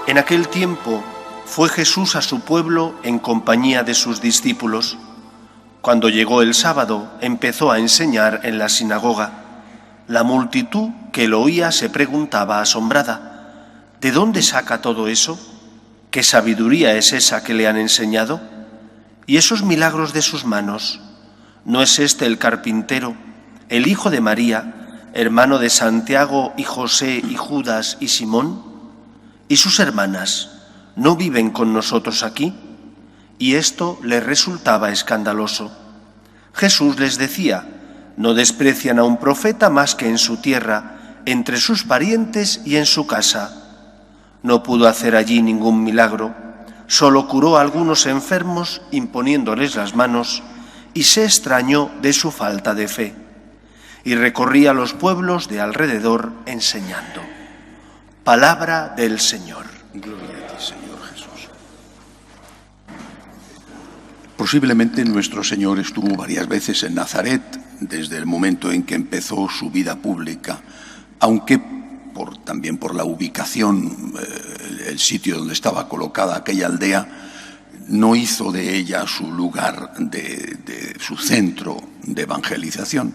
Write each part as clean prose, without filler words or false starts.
En aquel tiempo fue Jesús a su pueblo en compañía de sus discípulos. Cuando llegó el sábado, empezó a enseñar en la sinagoga. La multitud que lo oía se preguntaba asombrada: ¿de dónde saca todo eso? ¿Qué sabiduría es esa que le han enseñado? ¿Y esos milagros de sus manos? ¿No es este el carpintero, el hijo de María, hermano de Santiago y José y Judas y Simón? ¿Y sus hermanas no viven con nosotros aquí? Y esto les resultaba escandaloso. Jesús les decía: no desprecian a un profeta más que en su tierra, entre sus parientes y en su casa. No pudo hacer allí ningún milagro, solo curó a algunos enfermos imponiéndoles las manos, y se extrañó de su falta de fe. Y recorría los pueblos de alrededor enseñando. Palabra del Señor. Gloria a ti, Señor Jesús. Posiblemente nuestro Señor estuvo varias veces en Nazaret desde el momento en que empezó su vida pública, aunque también por la ubicación, el sitio donde estaba colocada aquella aldea, no hizo de ella su lugar, de su centro de evangelización.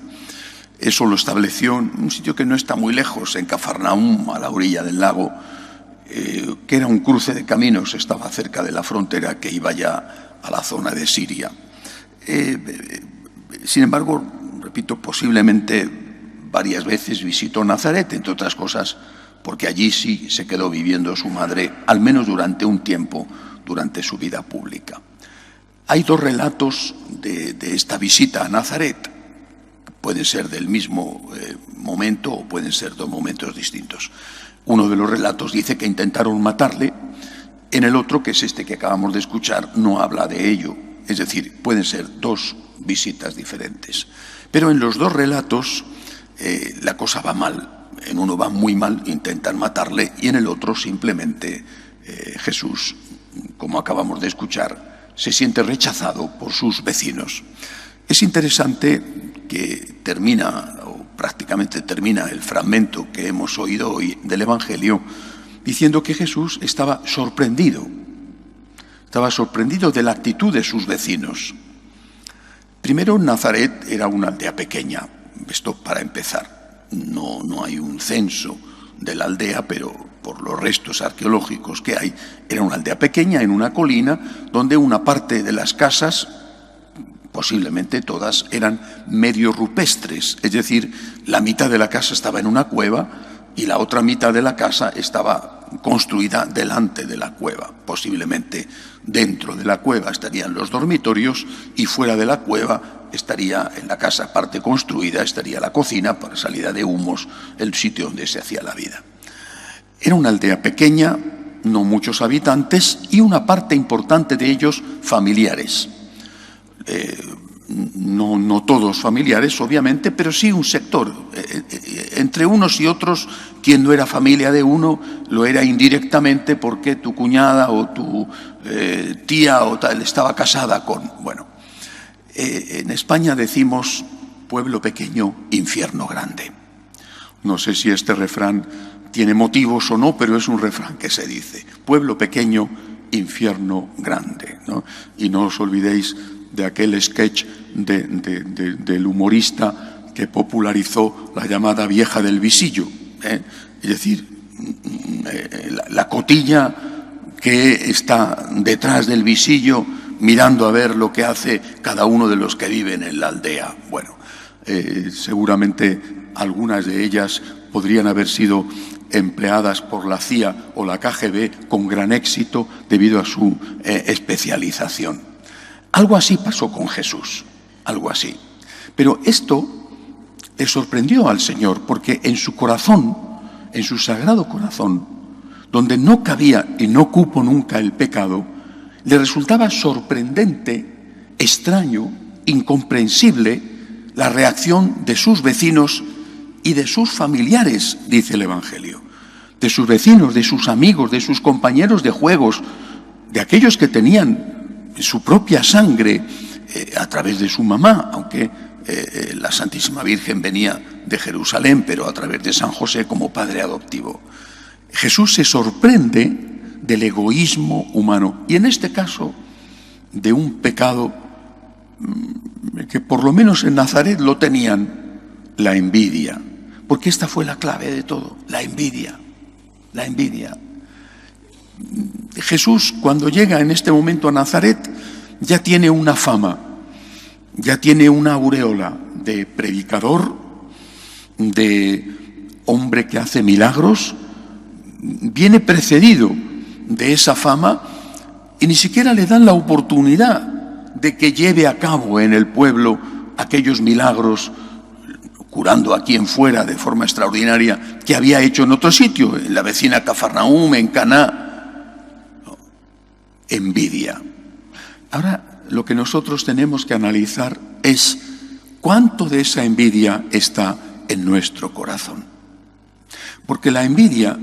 Eso lo estableció en un sitio que no está muy lejos, en Cafarnaúm, a la orilla del lago, que era un cruce de caminos, estaba cerca de la frontera que iba ya a la zona de Siria. Sin embargo, repito, posiblemente varias veces visitó Nazaret, entre otras cosas, porque allí sí se quedó viviendo su madre, al menos durante un tiempo, durante su vida pública. Hay dos relatos de esta visita a Nazaret. Pueden ser del mismo momento o pueden ser dos momentos distintos. Uno de los relatos dice que intentaron matarle, en el otro, que es este que acabamos de escuchar, no habla de ello. Es decir, pueden ser dos visitas diferentes. Pero en los dos relatos la cosa va mal. En uno va muy mal, intentan matarle, y en el otro simplemente Jesús, como acabamos de escuchar, se siente rechazado por sus vecinos. Es interesante que termina, o prácticamente termina, el fragmento que hemos oído hoy del Evangelio diciendo que Jesús estaba sorprendido de la actitud de sus vecinos. Primero, Nazaret era una aldea pequeña. Esto para empezar. No hay un censo de la aldea, pero por los restos arqueológicos que hay, era una aldea pequeña en una colina donde una parte de las casas, posiblemente todas, eran medio rupestres, es decir, la mitad de la casa estaba en una cueva y la otra mitad de la casa estaba construida delante de la cueva. Posiblemente dentro de la cueva estarían los dormitorios y fuera de la cueva estaría, en la casa parte construida, estaría la cocina para salida de humos, el sitio donde se hacía la vida. Era una aldea pequeña, no muchos habitantes, y una parte importante de ellos familiares. No todos familiares, obviamente, pero sí un sector. Entre unos y otros, quien no era familia de uno, lo era indirectamente porque tu cuñada o tu tía o tal estaba casada con... Bueno, en España decimos pueblo pequeño, infierno grande. No sé si este refrán tiene motivos o no, pero es un refrán que se dice. Pueblo pequeño, infierno grande, ¿no? Y no os olvidéis de aquel sketch del humorista que popularizó la llamada vieja del visillo, ¿eh? Es decir, la cotilla que está detrás del visillo mirando a ver lo que hace cada uno de los que viven en la aldea. Bueno, seguramente algunas de ellas podrían haber sido empleadas por la CIA o la KGB con gran éxito debido a su especialización. Algo así pasó con Jesús, algo así. Pero esto le sorprendió al Señor porque en su corazón, en su sagrado corazón, donde no cabía y no cupo nunca el pecado, le resultaba sorprendente, extraño, incomprensible la reacción de sus vecinos y de sus familiares, dice el Evangelio. De sus vecinos, de sus amigos, de sus compañeros de juegos, de aquellos que tenían su propia sangre a través de su mamá, aunque la Santísima Virgen venía de Jerusalén, pero a través de San José como padre adoptivo. Jesús se sorprende del egoísmo humano. Y en este caso, de un pecado que por lo menos en Nazaret lo tenían, la envidia. Porque esta fue la clave de todo, la envidia. La envidia. Jesús, cuando llega en este momento a Nazaret, ya tiene una fama, ya tiene una aureola de predicador, de hombre que hace milagros. Viene precedido de esa fama y ni siquiera le dan la oportunidad de que lleve a cabo en el pueblo aquellos milagros, curando a quien fuera de forma extraordinaria, que había hecho en otro sitio, en la vecina Cafarnaúm, en Caná. Envidia. Ahora, lo que nosotros tenemos que analizar es cuánto de esa envidia está en nuestro corazón. Porque la envidia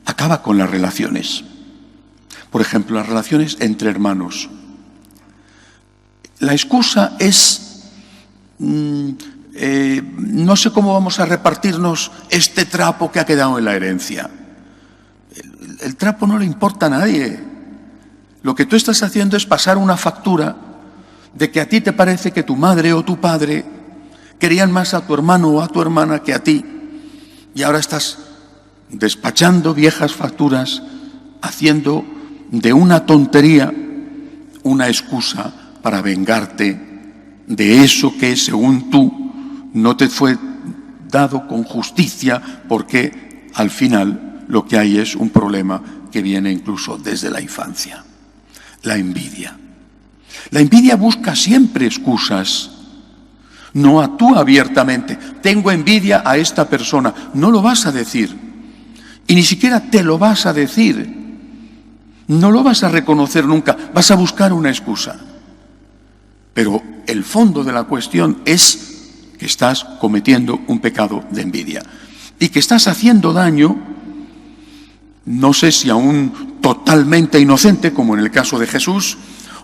acaba con las relaciones. Por ejemplo, las relaciones entre hermanos. La excusa es, no sé cómo vamos a repartirnos este trapo que ha quedado en la herencia. El trapo no le importa a nadie. Lo que tú estás haciendo es pasar una factura de que a ti te parece que tu madre o tu padre querían más a tu hermano o a tu hermana que a ti. Y ahora estás despachando viejas facturas, haciendo de una tontería una excusa para vengarte de eso que, según tú, no te fue dado con justicia, porque al final lo que hay es un problema que viene incluso desde la infancia. La envidia. La envidia busca siempre excusas. No actúa abiertamente. Tengo envidia a esta persona. No lo vas a decir. Y ni siquiera te lo vas a decir. No lo vas a reconocer nunca. Vas a buscar una excusa. Pero el fondo de la cuestión es que estás cometiendo un pecado de envidia. Y que estás haciendo daño, no sé si a un totalmente inocente, como en el caso de Jesús,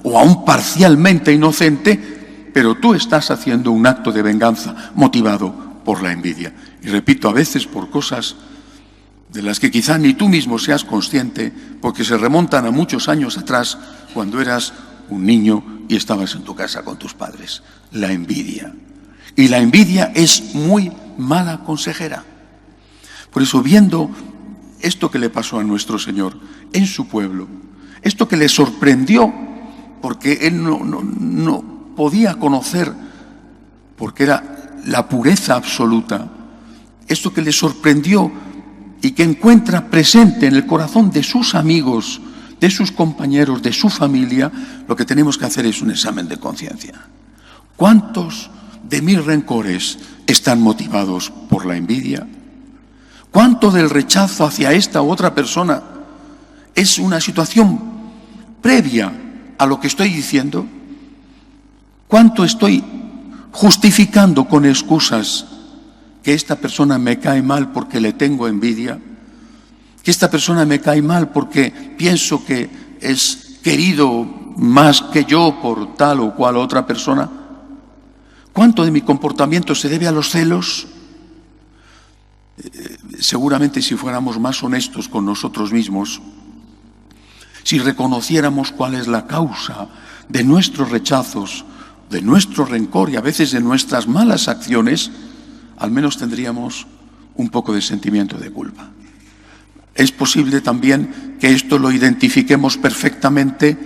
o a un parcialmente inocente, pero tú estás haciendo un acto de venganza motivado por la envidia. Y repito, a veces por cosas de las que quizá ni tú mismo seas consciente, porque se remontan a muchos años atrás, cuando eras un niño y estabas en tu casa con tus padres. La envidia. Y la envidia es muy mala consejera. Por eso, viendo esto que le pasó a nuestro Señor en su pueblo, esto que le sorprendió, porque él no podía conocer, porque era la pureza absoluta, esto que le sorprendió y que encuentra presente en el corazón de sus amigos, de sus compañeros, de su familia, lo que tenemos que hacer es un examen de conciencia. ¿Cuántos de mis rencores están motivados por la envidia? ¿Cuánto del rechazo hacia esta u otra persona es una situación previa a lo que estoy diciendo? ¿Cuánto estoy justificando con excusas que esta persona me cae mal porque le tengo envidia? Que esta persona me cae mal porque pienso que es querido más que yo por tal o cual otra persona. ¿Cuánto de mi comportamiento se debe a los celos? Seguramente si fuéramos más honestos con nosotros mismos, si reconociéramos cuál es la causa de nuestros rechazos, de nuestro rencor y a veces de nuestras malas acciones, al menos tendríamos un poco de sentimiento de culpa. Es posible también que esto lo identifiquemos perfectamente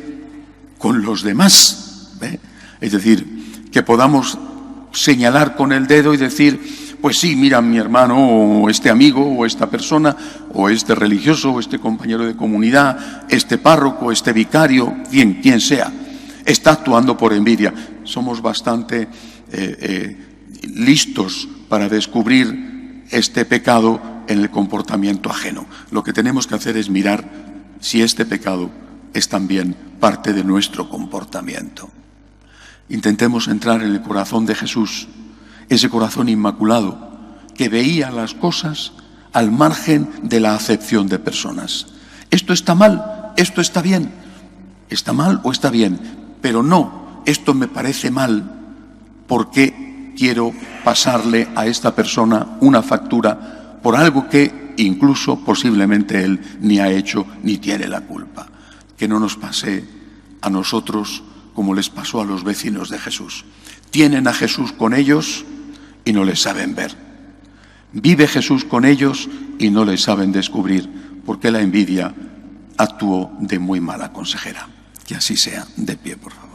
con los demás, ¿eh? Es decir, que podamos señalar con el dedo y decir, pues sí, mira, mi hermano o este amigo o esta persona o este religioso o este compañero de comunidad, este párroco, este vicario, quien sea, está actuando por envidia. Somos bastante listos para descubrir este pecado en el comportamiento ajeno. Lo que tenemos que hacer es mirar si este pecado es también parte de nuestro comportamiento. Intentemos entrar en el corazón de Jesús, ese corazón inmaculado que veía las cosas al margen de la acepción de personas. Esto está mal, esto está bien, está mal o está bien, pero no, esto me parece mal porque quiero pasarle a esta persona una factura por algo que incluso posiblemente él ni ha hecho ni tiene la culpa. Que no nos pase a nosotros como les pasó a los vecinos de Jesús. Tienen a Jesús con ellos y no les saben ver. Vive Jesús con ellos y no les saben descubrir, porque la envidia actuó de muy mala consejera. Que así sea. De pie, por favor.